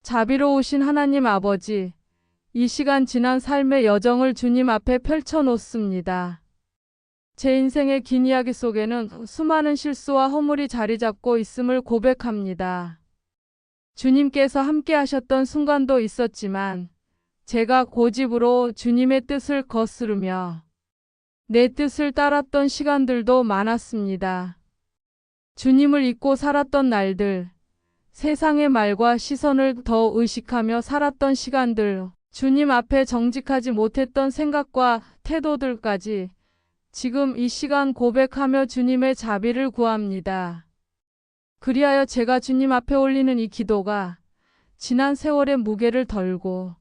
자비로우신 하나님 아버지, 이 시간 지난 삶의 여정을 주님 앞에 펼쳐놓습니다. 제 인생의 긴 이야기 속에는 수많은 실수와 허물이 자리 잡고 있음을 고백합니다. 주님께서 함께 하셨던 순간도 있었지만 제가 고집으로 주님의 뜻을 거스르며 내 뜻을 따랐던 시간들도 많았습니다. 주님을 잊고 살았던 날들, 세상의 말과 시선을 더 의식하며 살았던 시간들, 주님 앞에 정직하지 못했던 생각과 태도들까지 지금 이 시간 고백하며 주님의 자비를 구합니다. 그리하여 제가 주님 앞에 올리는 이 기도가 지난 세월의 무게를 덜고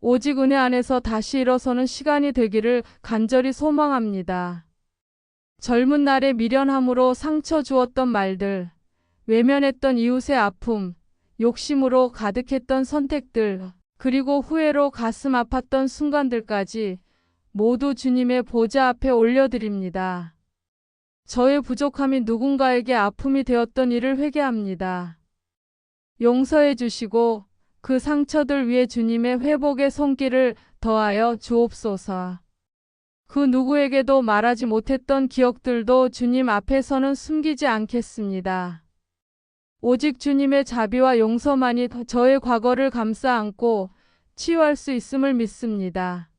오직 은혜 안에서 다시 일어서는 시간이 되기를 간절히 소망합니다. 젊은 날의 미련함으로 상처 주었던 말들, 외면했던 이웃의 아픔, 욕심으로 가득했던 선택들, 그리고 후회로 가슴 아팠던 순간들까지 모두 주님의 보좌 앞에 올려드립니다. 저의 부족함이 누군가에게 아픔이 되었던 일을 회개합니다. 용서해 주시고 그 상처들 위에 주님의 회복의 손길을 더하여 주옵소서. 그 누구에게도 말하지 못했던 기억들도 주님 앞에서는 숨기지 않겠습니다. 오직 주님의 자비와 용서만이 저의 과거를 감싸 안고 치유할 수 있음을 믿습니다.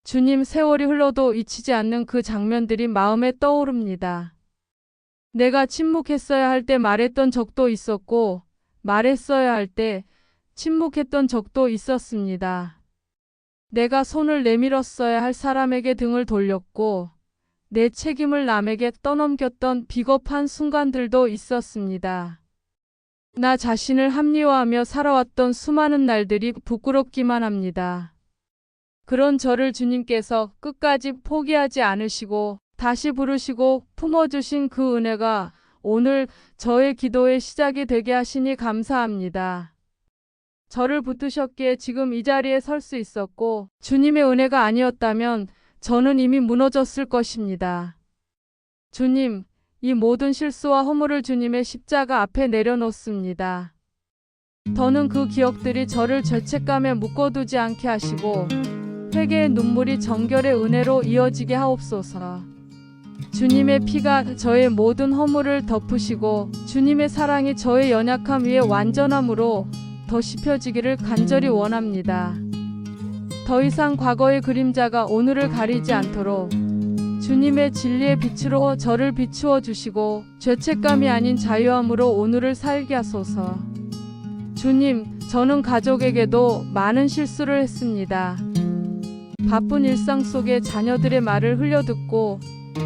주님, 세월이 흘러도 잊히지 않는 그 장면들이 마음에 떠오릅니다. 내가 침묵했어야 할 때 말했던 적도 있었고 말했어야 할 때 침묵했던 적도 있었습니다. 내가 손을 내밀었어야 할 사람에게 등을 돌렸고 내 책임을 남에게 떠넘겼던 비겁한 순간들도 있었습니다. 나 자신을 합리화하며 살아왔던 수많은 날들이 부끄럽기만 합니다. 그런 저를 주님께서 끝까지 포기하지 않으시고 다시 부르시고 품어주신 그 은혜가 오늘 저의 기도의 시작이 되게 하시니 감사합니다. 저를 붙드셨기에 지금 이 자리에 설 수 있었고 주님의 은혜가 아니었다면 저는 이미 무너졌을 것입니다. 주님, 이 모든 실수와 허물을 주님의 십자가 앞에 내려놓습니다. 더는 그 기억들이 저를 죄책감에 묶어두지 않게 하시고 회개의 눈물이 정결의 은혜로 이어지게 하옵소서. 주님의 피가 저의 모든 허물을 덮으시고 주님의 사랑이 저의 연약함 위에 완전함으로 더 씹혀지기를 간절히 원합니다. 더 이상 과거의 그림자가 오늘을 가리지 않도록 주님의 진리의 빛으로 저를 비추어 주시고 죄책감이 아닌 자유함으로 오늘을 살게 하소서. 주님, 저는 가족에게도 많은 실수를 했습니다. 바쁜 일상 속에 자녀들의 말을 흘려듣고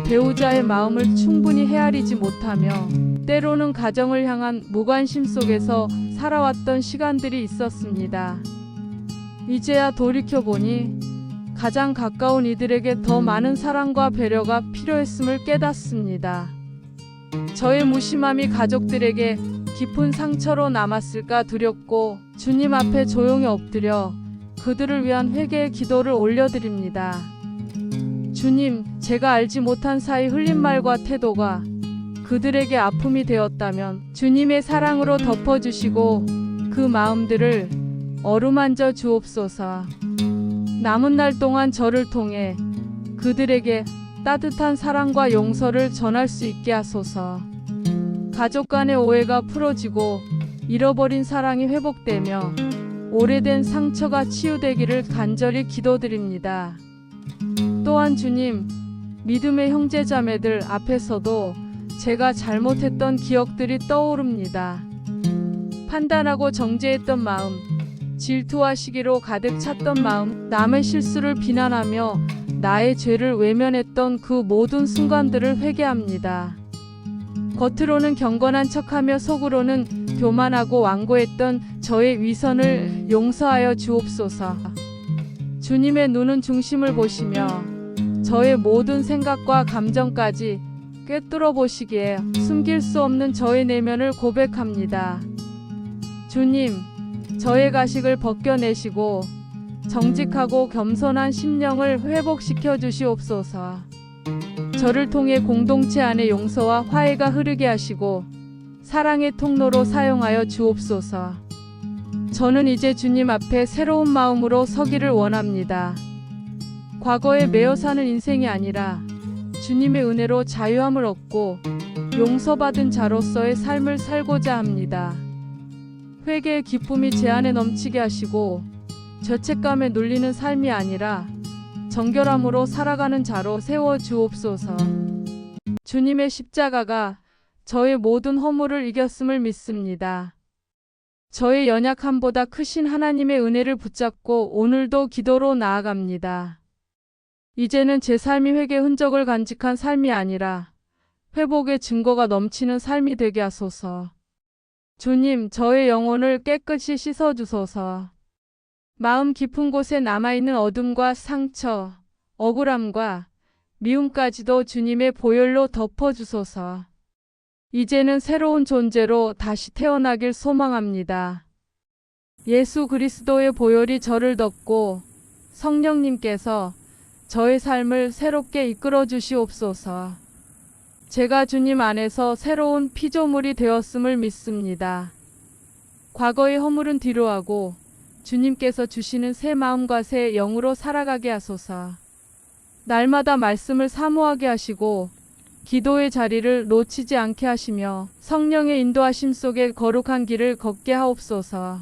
배우자의 마음을 충분히 헤아리지 못하며 때로는 가정을 향한 무관심 속에서 살아왔던 시간들이 있었습니다. 이제야 돌이켜보니 가장 가까운 이들에게 더 많은 사랑과 배려가 필요했음을 깨닫습니다. 저의 무심함이 가족들에게 깊은 상처로 남았을까 두렵고 주님 앞에 조용히 엎드려 그들을 위한 회개의 기도를 올려드립니다. 주님, 제가 알지 못한 사이 흘린 말과 태도가 그들에게 아픔이 되었다면 주님의 사랑으로 덮어주시고 그 마음들을 어루만져 주옵소서. 남은 날 동안 저를 통해 그들에게 따뜻한 사랑과 용서를 전할 수 있게 하소서. 가족 간의 오해가 풀어지고 잃어버린 사랑이 회복되며 오래된 상처가 치유되기를 간절히 기도드립니다. 또한 주님, 믿음의 형제자매들 앞에서도 제가 잘못했던 기억들이 떠오릅니다. 판단하고 정죄했던 마음, 질투와 시기로 가득 찼던 마음, 남의 실수를 비난하며 나의 죄를 외면했던 그 모든 순간들을 회개합니다. 겉으로는 경건한 척하며 속으로는 교만하고 완고했던 저의 위선을 용서하여 주옵소서. 주님의 눈은 중심을 보시며 저의 모든 생각과 감정까지 꿰뚫어 보시기에 숨길 수 없는 저의 내면을 고백합니다. 주님, 저의 가식을 벗겨내시고 정직하고 겸손한 심령을 회복시켜 주시옵소서. 저를 통해 공동체 안에 용서와 화해가 흐르게 하시고 사랑의 통로로 사용하여 주옵소서. 저는 이제 주님 앞에 새로운 마음으로 서기를 원합니다. 과거에 매여 사는 인생이 아니라 주님의 은혜로 자유함을 얻고 용서받은 자로서의 삶을 살고자 합니다. 회개의 기쁨이 제 안에 넘치게 하시고 죄책감에 눌리는 삶이 아니라 정결함으로 살아가는 자로 세워 주옵소서. 주님의 십자가가 저의 모든 허물을 이겼음을 믿습니다. 저의 연약함보다 크신 하나님의 은혜를 붙잡고 오늘도 기도로 나아갑니다. 이제는 제 삶이 회개 흔적을 간직한 삶이 아니라 회복의 증거가 넘치는 삶이 되게 하소서. 주님, 저의 영혼을 깨끗이 씻어주소서. 마음 깊은 곳에 남아있는 어둠과 상처, 억울함과 미움까지도 주님의 보혈로 덮어주소서. 이제는 새로운 존재로 다시 태어나길 소망합니다. 예수 그리스도의 보혈이 저를 덮고 성령님께서 저의 삶을 새롭게 이끌어 주시옵소서. 제가 주님 안에서 새로운 피조물이 되었음을 믿습니다. 과거의 허물은 뒤로하고 주님께서 주시는 새 마음과 새 영으로 살아가게 하소서. 날마다 말씀을 사모하게 하시고 기도의 자리를 놓치지 않게 하시며 성령의 인도하심 속에 거룩한 길을 걷게 하옵소서.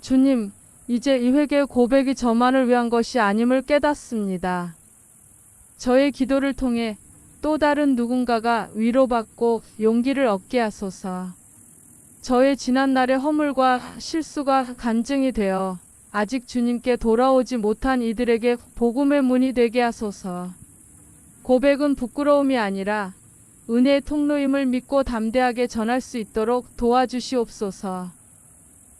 주님, 이제 이 회개의 고백이 저만을 위한 것이 아님을 깨닫습니다. 저의 기도를 통해 또 다른 누군가가 위로받고 용기를 얻게 하소서. 저의 지난날의 허물과 실수가 간증이 되어 아직 주님께 돌아오지 못한 이들에게 복음의 문이 되게 하소서. 고백은 부끄러움이 아니라 은혜의 통로임을 믿고 담대하게 전할 수 있도록 도와주시옵소서.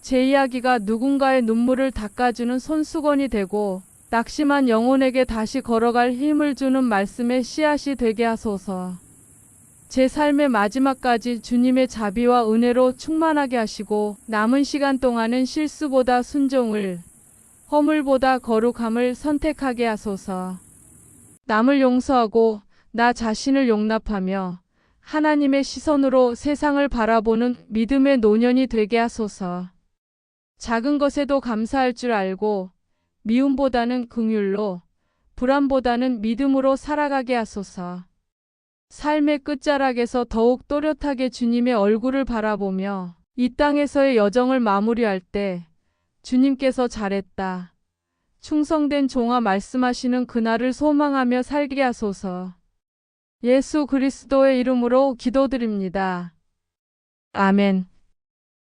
제 이야기가 누군가의 눈물을 닦아주는 손수건이 되고 낙심한 영혼에게 다시 걸어갈 힘을 주는 말씀의 씨앗이 되게 하소서. 제 삶의 마지막까지 주님의 자비와 은혜로 충만하게 하시고 남은 시간 동안은 실수보다 순종을, 허물보다 거룩함을 선택하게 하소서. 남을 용서하고 나 자신을 용납하며 하나님의 시선으로 세상을 바라보는 믿음의 노년이 되게 하소서. 작은 것에도 감사할 줄 알고 미움보다는 긍휼로, 불안보다는 믿음으로 살아가게 하소서. 삶의 끝자락에서 더욱 또렷하게 주님의 얼굴을 바라보며 이 땅에서의 여정을 마무리할 때 주님께서 잘했다, 충성된 종아 말씀하시는 그날을 소망하며 살게 하소서. 예수 그리스도의 이름으로 기도드립니다. 아멘.